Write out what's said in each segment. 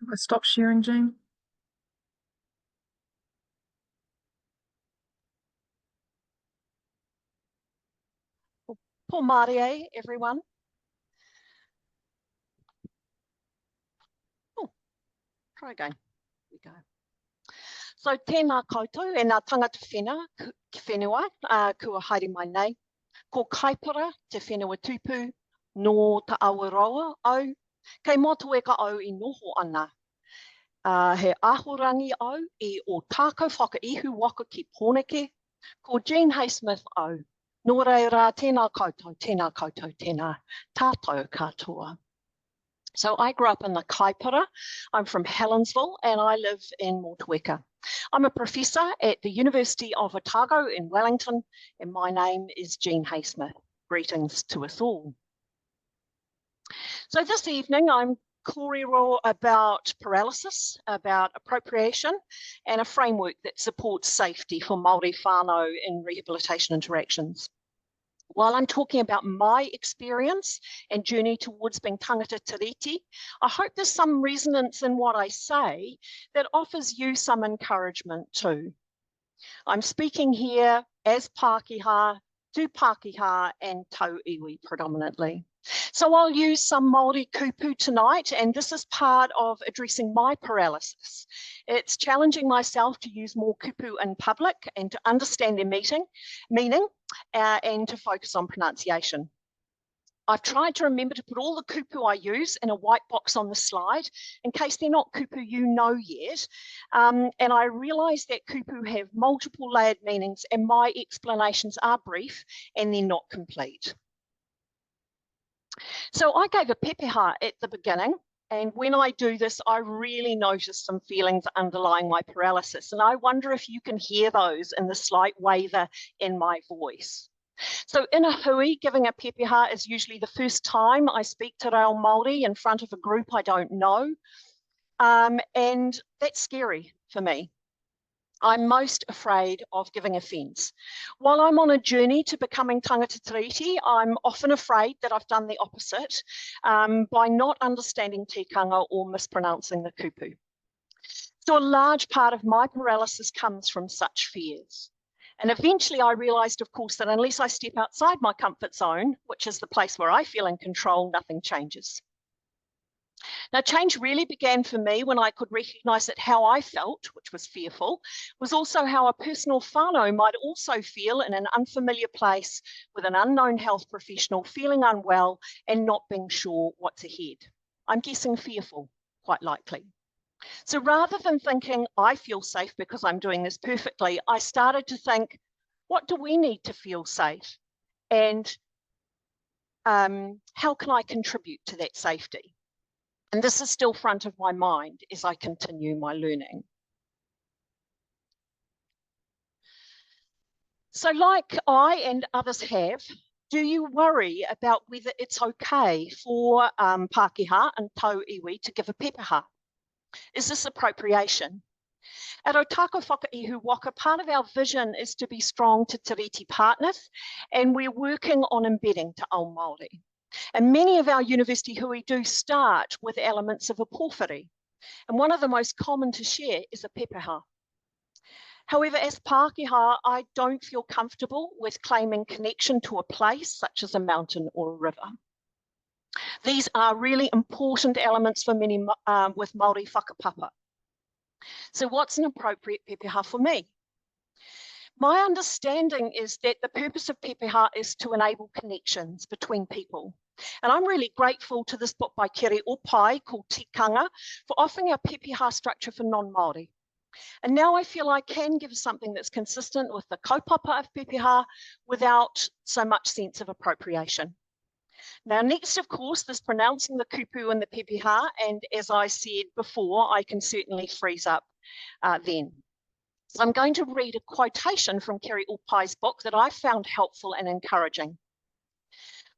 Have I stopped sharing, Jean? Paul Marie, everyone. Oh, try again. Here we go. So, tēnā koutou, e nā tangata whenua, kua haere mai nei. Ko kaipara te whenua tupu, no ta awaroa au, kei motu e ka au I noho ana. He ahorangi au I o tākau whakaihu waka ki Pōneke, ko Jean Haysmith au. Nō reira, tēnā koutou, tēnā tātou katoa. So I grew up in the Kaipara. I'm from Helensville and I live in Motueka. I'm a professor at the University of Otago in Wellington and my name is Jean Haysmith. Greetings to us all. So this evening I'm kōrero about paralysis, about appropriation and a framework that supports safety for Māori whānau in rehabilitation interactions. While I'm talking about my experience and journey towards being tangata tiriti, I hope there's some resonance in what I say that offers you some encouragement too. I'm speaking here as Pākehā, to Pākehā and tau iwi predominantly. So I'll use some Māori kupu tonight, and this is part of addressing my paralysis. It's challenging myself to use more kupu in public and to understand their meaning and to focus on pronunciation. I've tried to remember to put all the kupu I use in a white box on the slide in case they're not kupu you know yet. And I realise that kupu have multiple layered meanings and my explanations are brief and they're not complete. So I gave a pepeha at the beginning, and when I do this, I really notice some feelings underlying my paralysis, and I wonder if you can hear those in the slight waver in my voice. So in a hui, giving a pepeha is usually the first time I speak te reo Māori in front of a group I don't know, and that's scary for me. I'm most afraid of giving offence. While I'm on a journey to becoming tangata tiriti, I'm often afraid that I've done the opposite by not understanding tikanga or mispronouncing the kupu. So a large part of my paralysis comes from such fears. And eventually I realised, of course, that unless I step outside my comfort zone, which is the place where I feel in control, nothing changes. Now, change really began for me when I could recognise that how I felt, which was fearful, was also how a personal whānau might also feel in an unfamiliar place with an unknown health professional feeling unwell and not being sure what's ahead. I'm guessing fearful, quite likely. So rather than thinking I feel safe because I'm doing this perfectly, I started to think, what do we need to feel safe? And how can I contribute to that safety? And this is still front of my mind as I continue my learning. So like I and others have, do you worry about whether it's okay for Pākehā and tau iwi to give a pepeha? Is this appropriation? At Otago Whakaihu Waka, part of our vision is to be strong te tiriti partners, and we're working on embedding te ao Māori. And many of our university hui do start with elements of a pōwhiri. And one of the most common to share is a pepeha. However, as Pākehā, I don't feel comfortable with claiming connection to a place such as a mountain or a river. These are really important elements for many with Māori whakapapa. So what's an appropriate pepeha for me? My understanding is that the purpose of pepeha is to enable connections between people. And I'm really grateful to this book by Kere Opai called Tikanga for offering a pepeha structure for non-Māori. And now I feel I can give something that's consistent with the kaupapa of pepeha without so much sense of appropriation. Now next, of course, there's pronouncing the kupu and the pepeha, and as I said before, I can certainly freeze up then. So I'm going to read a quotation from Kere Opai's book that I found helpful and encouraging.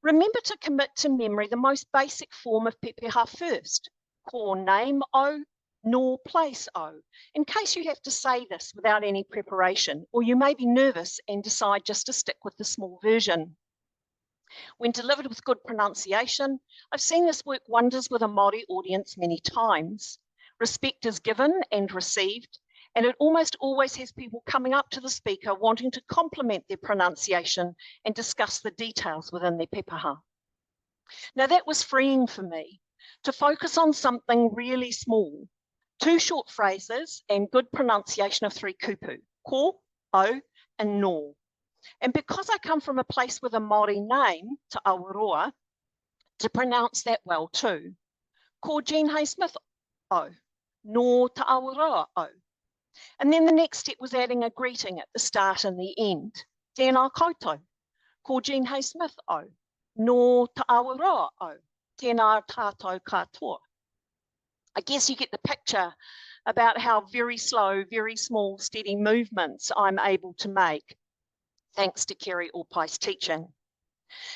Remember to commit to memory the most basic form of pepeha first, ko name o, nor place o, in case you have to say this without any preparation, or you may be nervous and decide just to stick with the small version. When delivered with good pronunciation, I've seen this work wonders with a Māori audience many times. Respect is given and received, and it almost always has people coming up to the speaker wanting to compliment their pronunciation and discuss the details within their pepaha. Now that was freeing for me to focus on something really small, 2 short phrases and good pronunciation of 3 kupu, ko, o, and no. And because I come from a place with a Māori name, Te Awaroa, to pronounce that well too. Ko Jean Hay Smith o, no Te Awaroa o. And then the next step was adding a greeting at the start and the end. Tēnā koutou, ko Jean Hay Smith o, no Te Awaroa o, tēnā tātou katoa. I guess you get the picture about how very slow, very small, steady movements I'm able to make, thanks to Kerry Orpai's teaching.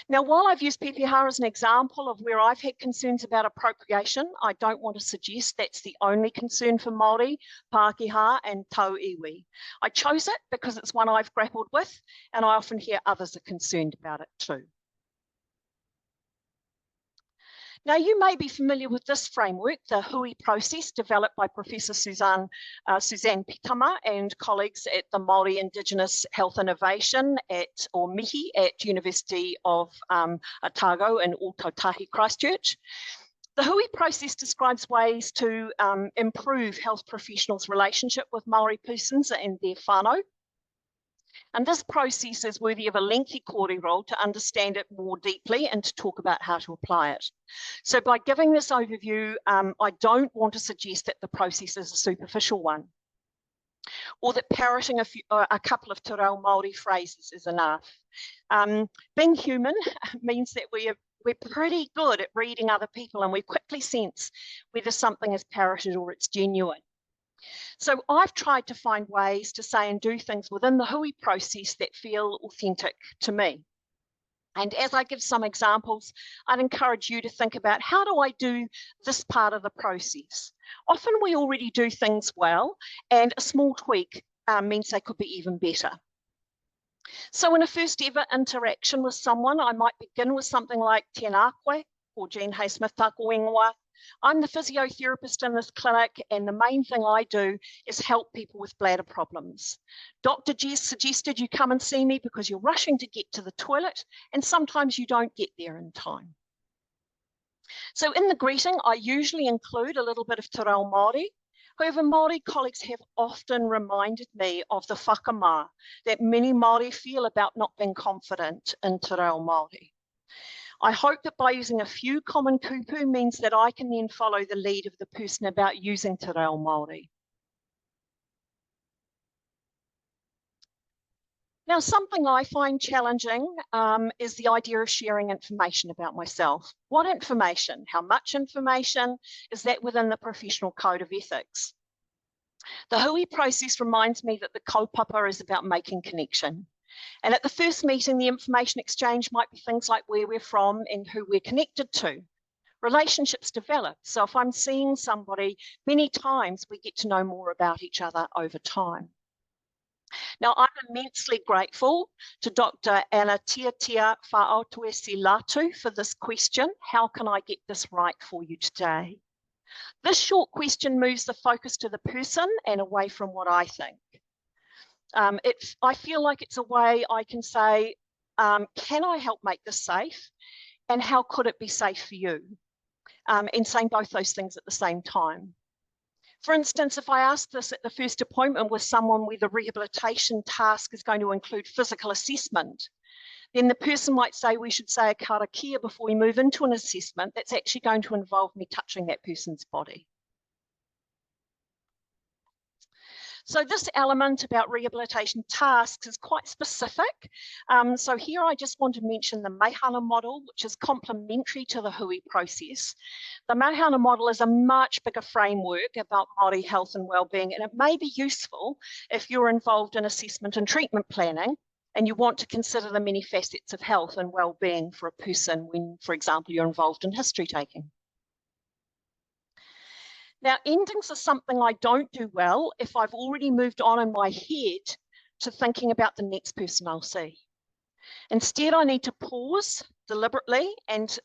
Now, while I've used pepeha as an example of where I've had concerns about appropriation, I don't want to suggest that's the only concern for Māori, Pākehā and tau iwi. I chose it because it's one I've grappled with, and I often hear others are concerned about it too. Now, you may be familiar with this framework, the Hui process, developed by Professor Suzanne Pitama and colleagues at the Māori Indigenous Health Innovation or MIHI at University of Otago in Ōtautahi, Christchurch. The Hui process describes ways to improve health professionals' relationship with Māori persons and their whānau. And this process is worthy of a lengthy kōrero to understand it more deeply and to talk about how to apply it. So by giving this overview, I don't want to suggest that the process is a superficial one, or that parroting a couple of te reo Māori phrases is enough. Being human means that we're pretty good at reading other people, and we quickly sense whether something is parroted or it's genuine. So I've tried to find ways to say and do things within the Hui process that feel authentic to me. And as I give some examples, I'd encourage you to think about, how do I do this part of the process? Often we already do things well, and a small tweak means they could be even better. So in a first ever interaction with someone, I might begin with something like tēnā koe, or Jean Hay Smith tāko ingoa. I'm the physiotherapist in this clinic, and the main thing I do is help people with bladder problems. Dr. Jess suggested you come and see me because you're rushing to get to the toilet, and sometimes you don't get there in time. So in the greeting, I usually include a little bit of te reo Māori. However, Māori colleagues have often reminded me of the whakamā that many Māori feel about not being confident in te reo Māori. I hope that by using a few common kupu means that I can then follow the lead of the person about using te reo Māori. Now, something I find challenging is the idea of sharing information about myself. What information? How much information? Is that within the professional code of ethics? The Hui process reminds me that the kaupapa is about making connection. And at the first meeting, the information exchange might be things like where we're from and who we're connected to. Relationships develop. So if I'm seeing somebody many times, we get to know more about each other over time. Now, I'm immensely grateful to Dr. Anna Tiatia Whaotuesi Latu for this question. How can I get this right for you today? This short question moves the focus to the person and away from what I think. I feel like it's a way I can say, can I help make this safe? And how could it be safe for you? And saying both those things at the same time. For instance, if I ask this at the first appointment with someone where the rehabilitation task is going to include physical assessment, then the person might say we should say a karakia before we move into an assessment that's actually going to involve me touching that person's body. So this element about rehabilitation tasks is quite specific. So here I just want to mention the Meihana model, which is complementary to the Hui process. The Meihana model is a much bigger framework about Māori health and wellbeing, and it may be useful if you're involved in assessment and treatment planning, and you want to consider the many facets of health and wellbeing for a person when, for example, you're involved in history taking. Now, endings are something I don't do well if I've already moved on in my head to thinking about the next person I'll see. Instead, I need to pause deliberately and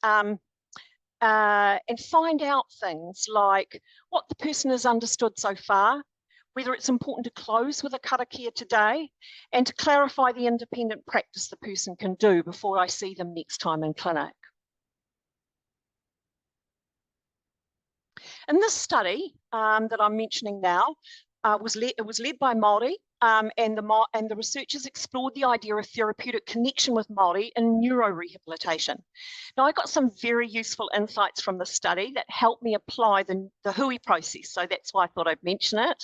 and find out things like what the person has understood so far, whether it's important to close with a karakia today, and to clarify the independent practice the person can do before I see them next time in clinic. In this study that I'm mentioning now, it was led by Māori, and the researchers explored the idea of therapeutic connection with Māori in neurorehabilitation. Now, I got some very useful insights from the study that helped me apply the hui process, so that's why I thought I'd mention it.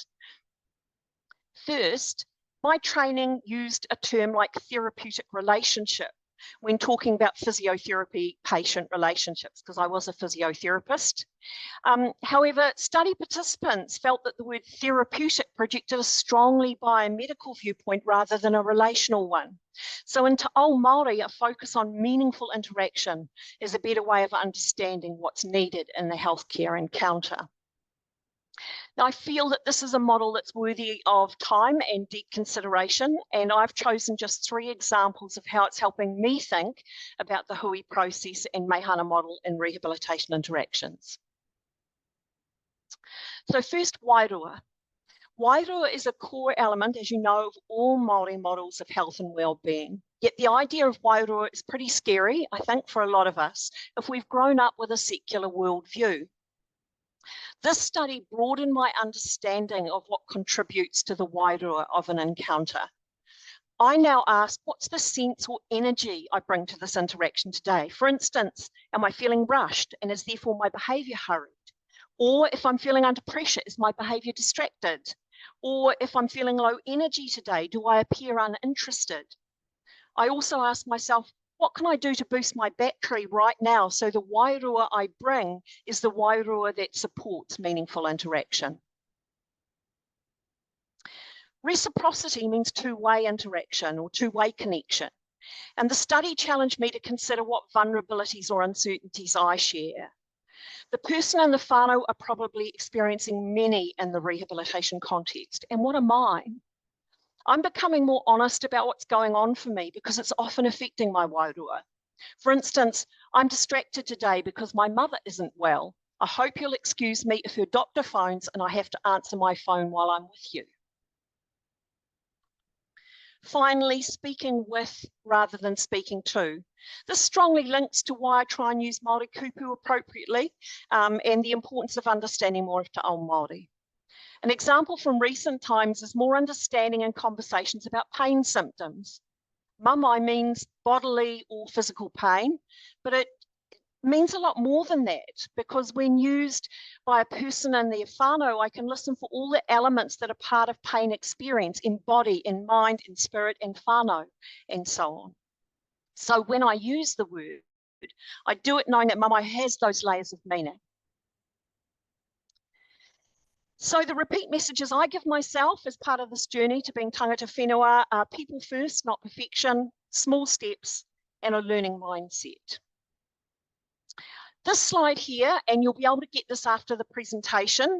First, my training used a term like therapeutic relationship when talking about physiotherapy-patient relationships, because I was a physiotherapist. However, study participants felt that the word therapeutic projected a strongly biomedical viewpoint rather than a relational one. So in Te Ao Māori, a focus on meaningful interaction is a better way of understanding what's needed in the healthcare encounter. Now, I feel that this is a model that's worthy of time and deep consideration, and I've chosen just 3 examples of how it's helping me think about the hui process and Meihana model in rehabilitation interactions. So first, wairua. Wairua is a core element, as you know, of all Māori models of health and well-being. Yet the idea of wairua is pretty scary, I think, for a lot of us, if we've grown up with a secular worldview. This study broadened my understanding of what contributes to the wairua of an encounter. I now ask, what's the sense or energy I bring to this interaction today? For instance, am I feeling rushed and is therefore my behaviour hurried? Or if I'm feeling under pressure, is my behaviour distracted? Or if I'm feeling low energy today, do I appear uninterested? I also ask myself, what can I do to boost my battery right now so the wairua I bring is the wairua that supports meaningful interaction? Reciprocity means two-way interaction or two-way connection. And the study challenged me to consider what vulnerabilities or uncertainties I share. The person and the whānau are probably experiencing many in the rehabilitation context. And what are mine? I'm becoming more honest about what's going on for me because it's often affecting my wairua. For instance, I'm distracted today because my mother isn't well. I hope you'll excuse me if her doctor phones and I have to answer my phone while I'm with you. Finally, speaking with rather than speaking to. This strongly links to why I try and use Māori kupu appropriately and the importance of understanding more of Te Ao Māori. An example from recent times is more understanding and conversations about pain symptoms. Mamai means bodily or physical pain, but it means a lot more than that, because when used by a person and their whānau, I can listen for all the elements that are part of pain experience in body, in mind, in spirit, and whānau, and so on. So when I use the word, I do it knowing that mamai has those layers of meaning. So the repeat messages I give myself as part of this journey to being tangata whenua are people first, not perfection, small steps, and a learning mindset. This slide here, and you'll be able to get this after the presentation,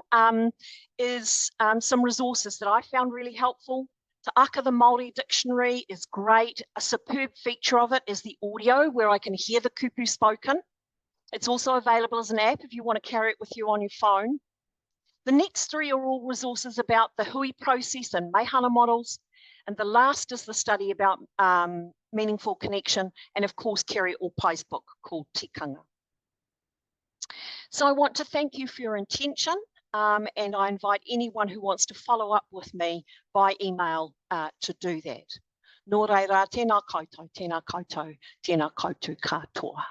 is some resources that I found really helpful. Te Aka the Māori Dictionary is great. A superb feature of it is the audio, where I can hear the kupu spoken. It's also available as an app if you want to carry it with you on your phone. The next 3 are all resources about the hui process and Meihana models. And the last is the study about meaningful connection, and of course, Kerry Opai's book called Tikanga. So I want to thank you for your attention, and I invite anyone who wants to follow up with me by email to do that. Nō reira, tēnā koutou, tēnā koutou, tēnā koutou katoa.